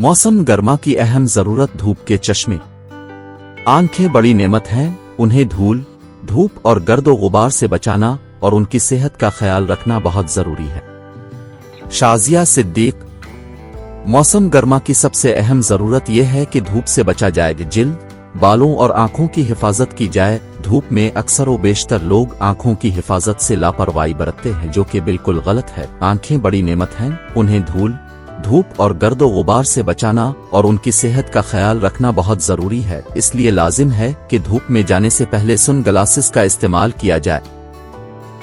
मौसम गर्मा की अहम जरूरत धूप के चश्मे। आंखें बड़ी नेमत हैं, उन्हें धूल, धूप और गर्दो गुबार से बचाना और उनकी सेहत का ख्याल रखना बहुत जरूरी है। शाजिया सिद्दीक। मौसम गर्मा की सबसे अहम जरूरत यह है कि धूप से बचा जाए, जिल्द, बालों और आंखों की हिफाजत की जाए। धूप में अक्सर व बेशतर लोग आंखों की हिफाजत से लापरवाही बरतते हैं, जो कि बिल्कुल गलत है। आंखें बड़ी नेमत हैं, उन्हें धूल, धूप और गर्दो गुबार से बचाना और उनकी सेहत का ख्याल रखना बहुत जरूरी है। इसलिए लाजिम है कि धूप में जाने से पहले सन ग्लासेस का इस्तेमाल किया जाए।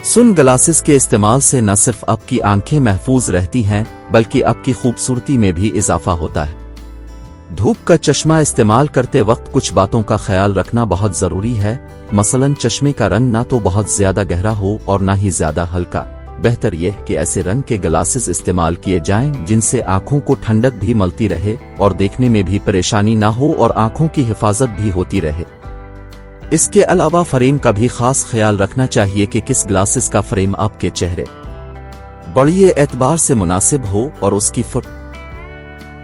सन ग्लासेस के इस्तेमाल से न सिर्फ आपकी आंखें महफूज रहती हैं, बल्कि आपकी खूबसूरती में भी इजाफा होता है। धूप का चश्मा इस्तेमाल करते वक्त कुछ बातों का ख्याल रखना बहुत जरूरी है। मसलन चश्मे का रंग ना तो बहुत ज्यादा गहरा हो और ना ही ज्यादा हल्का। बेहतर यह कि ऐसे रंग के ग्लासेस इस्तेमाल किए जाएं जिनसे आंखों को ठंडक भी मिलती रहे और देखने में भी परेशानी ना हो और आंखों की हिफाजत भी होती रहे। इसके अलावा फ्रेम का भी खास ख्याल रखना चाहिए कि किस ग्लासेस का फ्रेम आपके चेहरे बड़ी एतबार से मुनासिब हो और उसकी फुट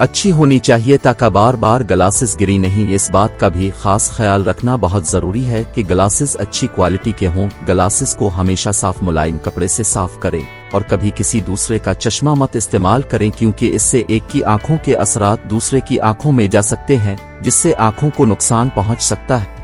अच्छी होनी चाहिए ताकि बार बार ग्लासेस गिरी नहीं। इस बात का भी खास ख्याल रखना बहुत जरूरी है कि ग्लासेस अच्छी क्वालिटी के हों। ग्लासेस को हमेशा साफ मुलायम कपड़े से साफ करें और कभी किसी दूसरे का चश्मा मत इस्तेमाल करें, क्योंकि इससे एक की आंखों के असरात दूसरे की आंखों में जा सकते हैं, जिससे आंखों को नुकसान पहुंच सकता है।